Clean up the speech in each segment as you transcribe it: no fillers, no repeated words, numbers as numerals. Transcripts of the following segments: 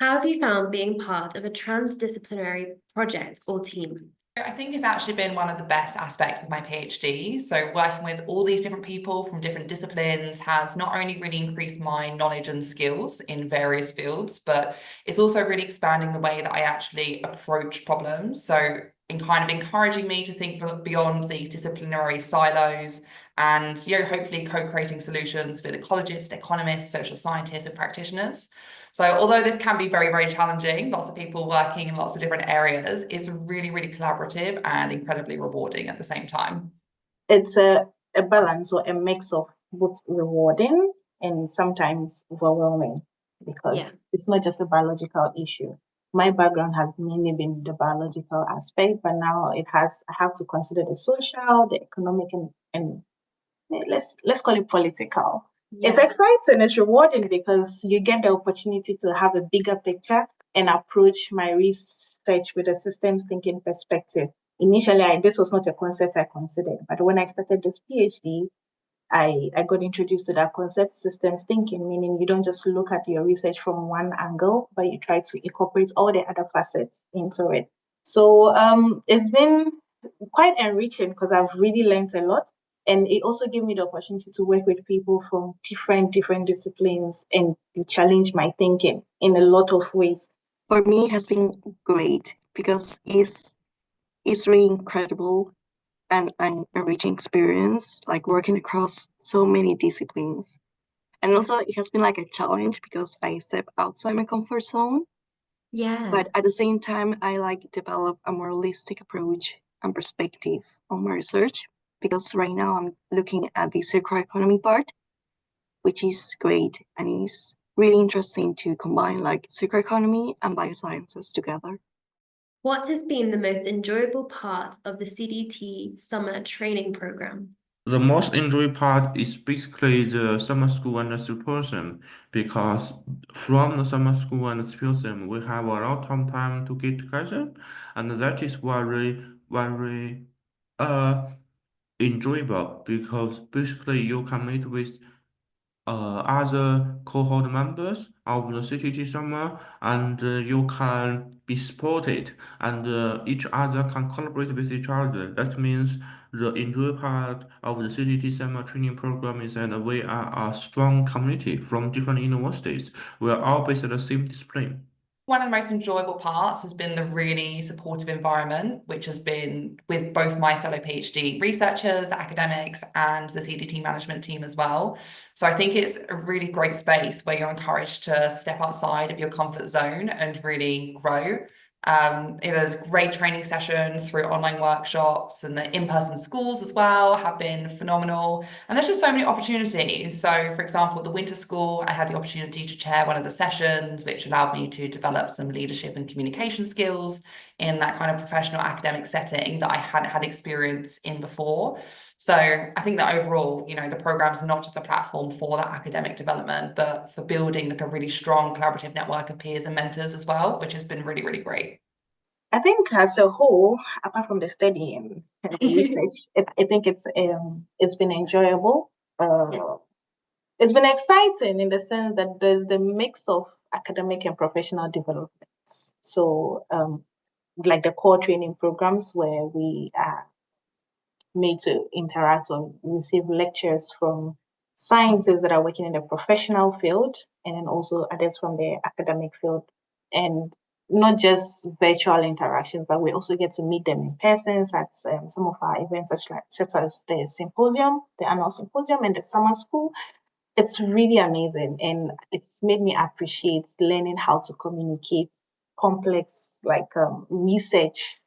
How have you found being part of a transdisciplinary project or team? I think it's actually been one of the best aspects of my PhD. So working with all these different people from different disciplines has not only really increased my knowledge and skills in various fields, but it's also really expanding the way that I actually approach problems. So in kind of encouraging me to think beyond these disciplinary silos and, hopefully co-creating solutions with ecologists, economists, social scientists, and practitioners. So although this can be very, very challenging, lots of people working in lots of different areas, it's really, really collaborative and incredibly rewarding at the same time. It's a balance or a mix of both rewarding and sometimes overwhelming because it's not just a biological issue. My background has mainly been the biological aspect, but now I have to consider the social, the economic, and let's call it political. It's exciting, it's rewarding because you get the opportunity to have a bigger picture and approach my research with a systems thinking perspective. Initially, this was not a concept I considered, but when I started this PhD, I got introduced to that concept, systems thinking, meaning you don't just look at your research from one angle, but you try to incorporate all the other facets into it. So it's been quite enriching because I've really learned a lot. And it also gave me the opportunity to work with people from different disciplines and to challenge my thinking in a lot of ways. For me, it has been great because it's really incredible and an enriching experience, like working across so many disciplines. And also it has been like a challenge because I step outside my comfort zone. Yeah. But at the same time, I like develop a more holistic approach and perspective on my research because right now I'm looking at the circular economy part, which is great and is really interesting to combine like circular economy and biosciences together. What has been the most enjoyable part of the CDT summer training program? The most enjoyable part is basically the summer school and the symposium because from the summer school and the symposium we have a lot of time to get together, and that is very, very uh enjoyable because basically you can meet with other cohort members of the CTT summer, and you can be supported, and each other can collaborate with each other. That means the enjoy part of the CTT summer training program is that we are a strong community from different universities. We are all based on the same discipline. One of the most enjoyable parts has been the really supportive environment, which has been with both my fellow PhD researchers, the academics, and the CDT management team as well. So I think it's a really great space where you're encouraged to step outside of your comfort zone and really grow. There's great training sessions through online workshops, and the in-person schools as well have been phenomenal. And there's just so many opportunities. So for example, at the winter school, I had the opportunity to chair one of the sessions, which allowed me to develop some leadership and communication skills in that kind of professional academic setting that I hadn't had experience in before. So I think that overall, the program's not just a platform for that academic development, but for building like a really strong collaborative network of peers and mentors as well, which has been really, really great. I think as a whole, apart from the study and research, I think it's been enjoyable. It's been exciting in the sense that there's the mix of academic and professional developments. So like the core training programs where we are made to interact or receive lectures from scientists that are working in the professional field, and then also others from the academic field. And not just virtual interactions, but we also get to meet them in person at some of our events, such as the symposium, the annual symposium, and the summer school. It's really amazing, and it's made me appreciate learning how to communicate complex research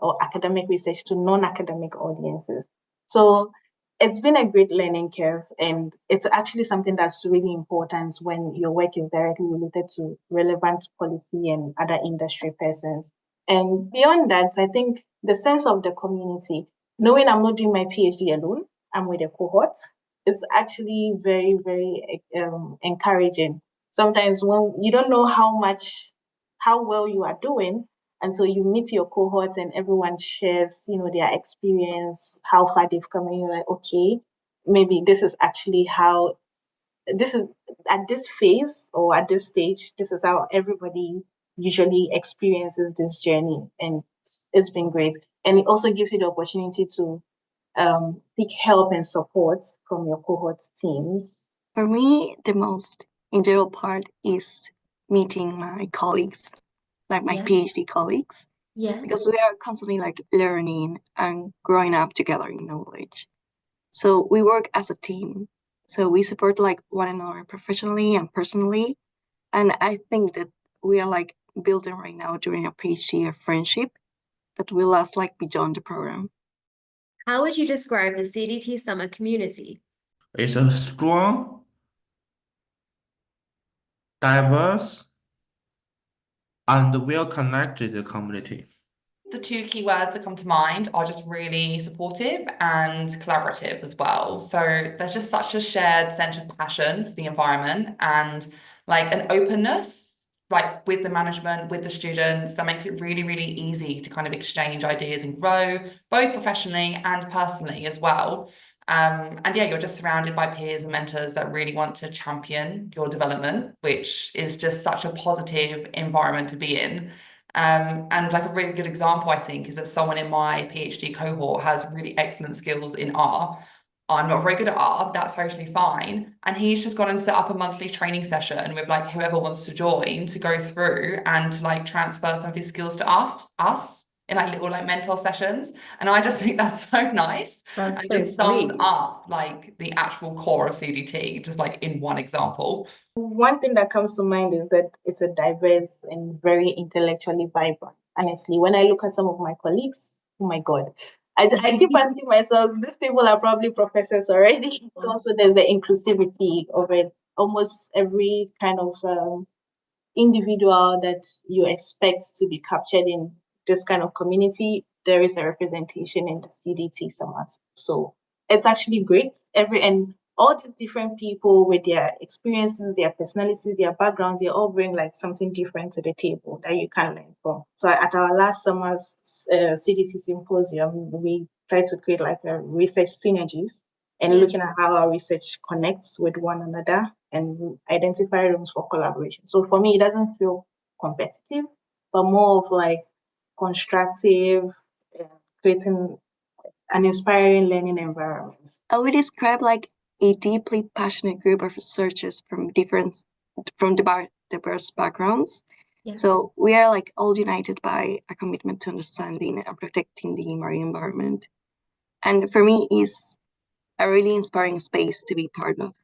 or academic research to non-academic audiences. So it's been a great learning curve, and it's actually something that's really important when your work is directly related to relevant policy and other industry persons. And beyond that, I think the sense of the community, knowing I'm not doing my PhD alone, I'm with a cohort, is actually very, very encouraging. Sometimes when you don't know how well you are doing until you meet your cohort and everyone shares, their experience, how far they've come, and you're like, okay, maybe this is actually how this is at this phase or at this stage, this is how everybody usually experiences this journey, and it's been great. And it also gives you the opportunity to seek help and support from your cohort teams. For me, the most enjoyable part is meeting my colleagues, like my Yeah. PhD colleagues, Yeah. because we are constantly like learning and growing up together in knowledge. So we work as a team. So we support like one another professionally and personally. And I think that we are like building right now during a PhD a friendship that will last like beyond the program. How would you describe the CDT SuMMeR community? It's a strong, diverse, and well-connected community. The two key words that come to mind are just really supportive and collaborative as well. So there's just such a shared sense of passion for the environment and like an openness, like with the management, with the students, that makes it really, really easy to kind of exchange ideas and grow, both professionally and personally as well. And yeah, you're just surrounded by peers and mentors that really want to champion your development, which is just such a positive environment to be in. And like a really good example, I think, is that someone in my PhD cohort has really excellent skills in R. I'm not very good at R, that's totally fine. And he's just gone and set up a monthly training session with like whoever wants to join to go through and to like transfer some of his skills to us in like little like mentor sessions. And I just think that's so nice. That's And so just sums sweet. up like the actual core of CDT, just like in one example. One thing that comes to mind is that it's a diverse and very intellectually vibrant. Honestly, when I look at some of my colleagues, oh my God, I keep asking myself, these people are probably professors already. Also, there's the inclusivity of it. Almost every kind of individual that you expect to be captured in this kind of community, there is a representation in the CDT SuMMeR. So it's actually great. And all these different people with their experiences, their personalities, their backgrounds, they all bring like something different to the table that you can learn from. So at our last summer's CDT symposium, we tried to create like a research synergies and looking at how our research connects with one another and identify rooms for collaboration. So for me, it doesn't feel competitive, but more of like constructive, creating an inspiring learning environment. I would describe like a deeply passionate group of researchers from diverse backgrounds. Yeah. So we are like all united by a commitment to understanding and protecting the marine environment. And for me, is a really inspiring space to be part of.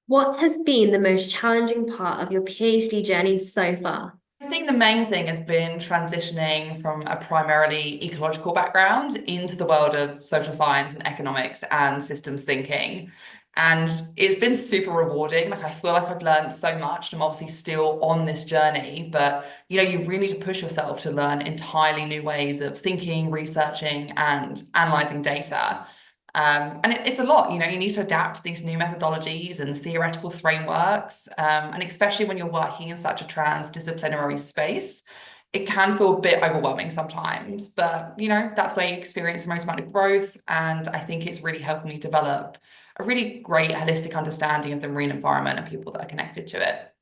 What has been the most challenging part of your PhD journey so far? I think the main thing has been transitioning from a primarily ecological background into the world of social science and economics and systems thinking. And it's been super rewarding. Like I feel like I've learned so much. I'm obviously still on this journey, but you know, you really need to push yourself to learn entirely new ways of thinking, researching, and analyzing data. And it's a lot, you know, you need to adapt to these new methodologies and theoretical frameworks. And especially when you're working in such a transdisciplinary space, it can feel a bit overwhelming sometimes, but you know, that's where you experience the most amount of growth. And I think it's really helped me develop a really great holistic understanding of the marine environment and people that are connected to it.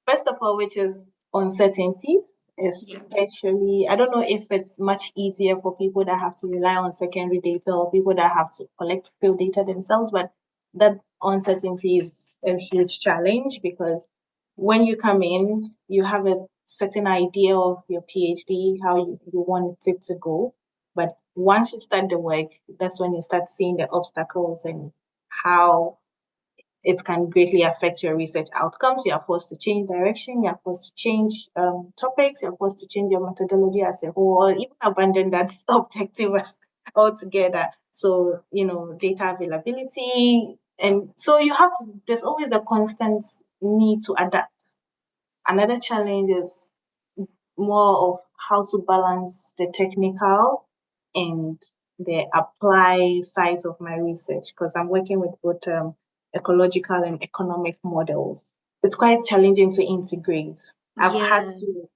First of all, which is uncertainty, especially, I don't know if it's much easier for people that have to rely on secondary data or people that have to collect field data themselves, but that uncertainty is a huge challenge because when you come in, you have a certain idea of your PhD, how you want it to go. But once you start the work, that's when you start seeing the obstacles and how it can greatly affect your research outcomes. You are forced to change direction, you are forced to change topics, you're forced to change your methodology as a whole, or even abandon that objective altogether. So, you know, data availability. And so you have to, there's always the constant need to adapt. Another challenge is more of how to balance the technical and the apply sides of my research because I'm working with both ecological and economic models. It's quite challenging to integrate. I've had to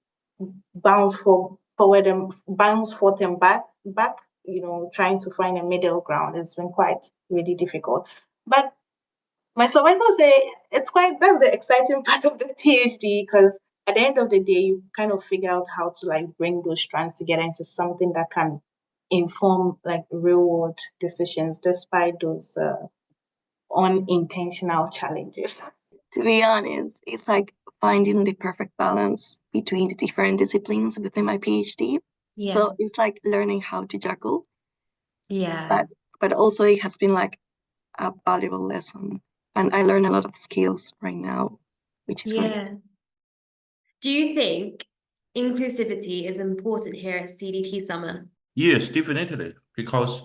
bounce forward and back, you know, trying to find a middle ground. It's been quite really difficult. But My supervisor say that's the exciting part of the PhD, because at the end of the day, you kind of figure out how to like bring those strands together into something that can inform like real world decisions despite those unintentional challenges. To be honest, it's like finding the perfect balance between the different disciplines within my PhD. Yeah. So it's like learning how to juggle, Yeah. but also it has been like a valuable lesson. And I learn a lot of skills right now, which is great. Yeah. Do you think inclusivity is important here at CDT SuMMeR? Yes, definitely, because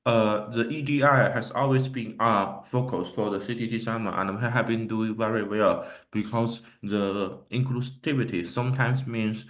the EDI has always been our focus for the CDT summer, and we have been doing very well because the inclusivity sometimes means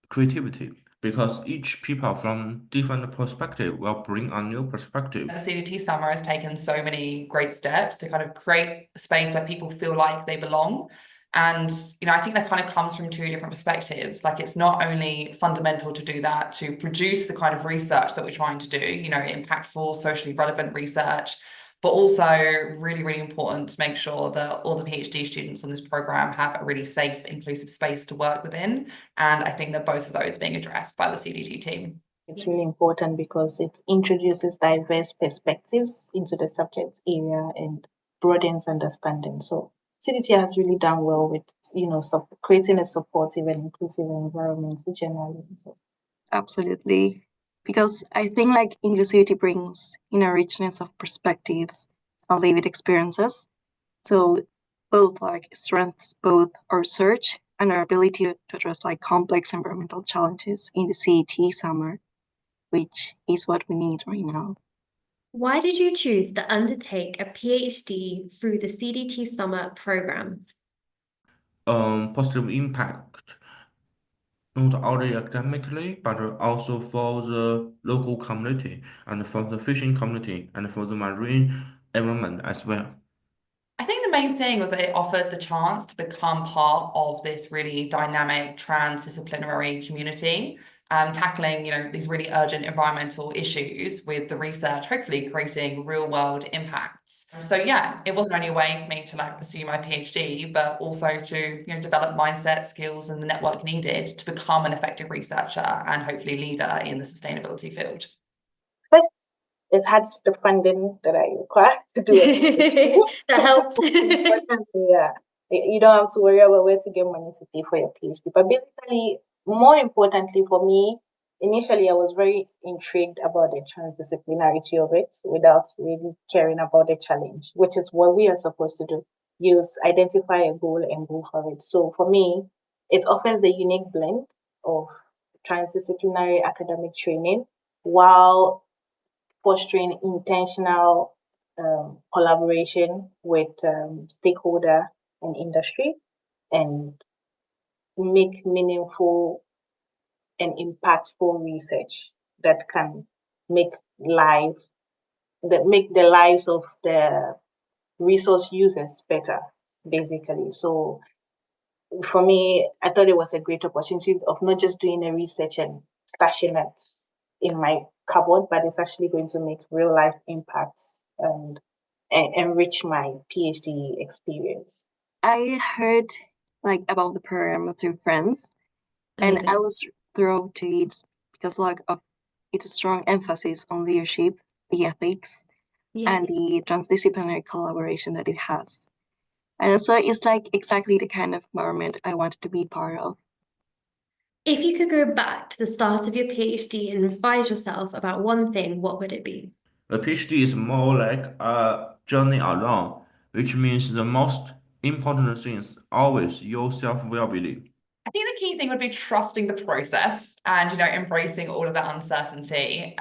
creativity, because each people from different perspective will bring a new perspective. The CDT SuMMeR has taken so many great steps to kind of create a space where people feel like they belong. And, I think that kind of comes from two different perspectives. Like, it's not only fundamental to do that, to produce the kind of research that we're trying to do, impactful, socially relevant research, but also really, really important to make sure that all the PhD students on this program have a really safe, inclusive space to work within. And I think that both of those are being addressed by the CDT team. It's really important because it introduces diverse perspectives into the subject area and broadens understanding. So CDT has really done well with, creating a supportive and inclusive environment generally. So Absolutely. Because I think like inclusivity brings a richness of perspectives and lived experiences. So both like strengthens both our research and our ability to address like complex environmental challenges in the CET summer, which is what we need right now. Why did you choose to undertake a PhD through the CDT SuMMeR program? Positive impact, not only academically, but also for the local community and for the fishing community and for the marine environment as well. I think the main thing was that it offered the chance to become part of this really dynamic transdisciplinary community, tackling, these really urgent environmental issues with the research, hopefully creating real world impacts. So yeah, it wasn't only a way for me to like pursue my PhD, but also to, develop mindset, skills, and the network needed to become an effective researcher and hopefully leader in the sustainability field. first, it has the funding that I require to do a PhD. That helps. Importantly, yeah. You don't have to worry about where to get money to pay for your PhD. But basically, more importantly for me, initially I was very intrigued about the transdisciplinarity of it without really caring about the challenge, which is what we are supposed to do. Identify a goal and go for it. So for me, it offers the unique blend of transdisciplinary academic training while fostering intentional collaboration with stakeholder and industry, and make meaningful and impactful research that can make the lives of the resource users better, basically. So for me, I thought it was a great opportunity of not just doing a research and stashing it in my cupboard, but it's actually going to make real life impacts and enrich my PhD experience. I heard like about the program through friends, and I Amazing. was drawn to it because like of its strong emphasis on leadership, the ethics, Yeah. and the transdisciplinary collaboration that it has. And so it's like exactly the kind of environment I wanted to be part of. If you could go back to the start of your PhD and advise yourself about one thing, what would it be? A PhD is more like a journey along, which means the most important thing is always your self-well-being. I think the key thing would be trusting the process and, embracing all of that uncertainty.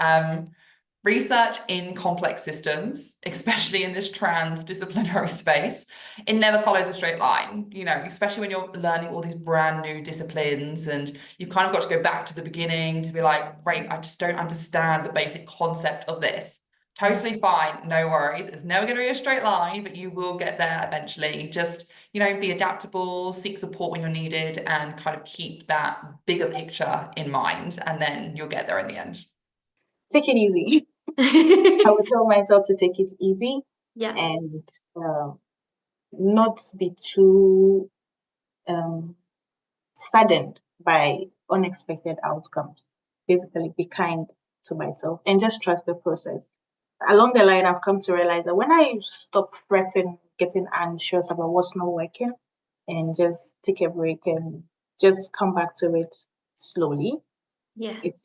Research in complex systems, especially in this transdisciplinary space, it never follows a straight line, especially when you're learning all these brand new disciplines and you've kind of got to go back to the beginning to be like, right, I just don't understand the basic concept of this. Totally fine, no worries. It's never going to be a straight line, but you will get there eventually. Just, be adaptable, seek support when you're needed, and kind of keep that bigger picture in mind, and then you'll get there in the end. Take it easy. I would tell myself to take it easy. Yeah. and not be too saddened by unexpected outcomes. Basically, be kind to myself and just trust the process. Along the line, I've come to realize that when I stop fretting, getting anxious about what's not working, and just take a break and just come back to it slowly, Yeah. it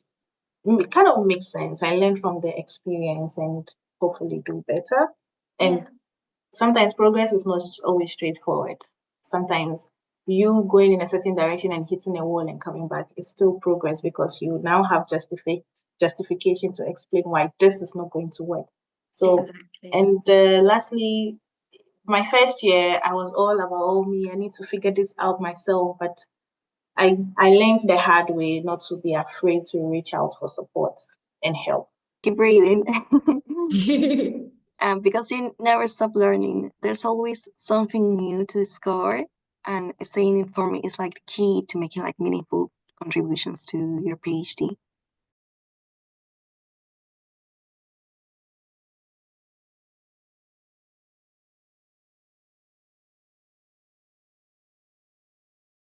kind of makes sense. I learn from the experience and hopefully do better. And Yeah. sometimes progress is not always straightforward. Sometimes you going in a certain direction and hitting a wall and coming back is still progress because you now have justification to explain why this is not going to work. So, Exactly. and lastly, my first year, I was all about, oh, me, I need to figure this out myself. But I learned the hard way not to be afraid to reach out for support and help. Keep breathing. Because you never stop learning. There's always something new to discover, and staying informed is like the key to making like meaningful contributions to your PhD.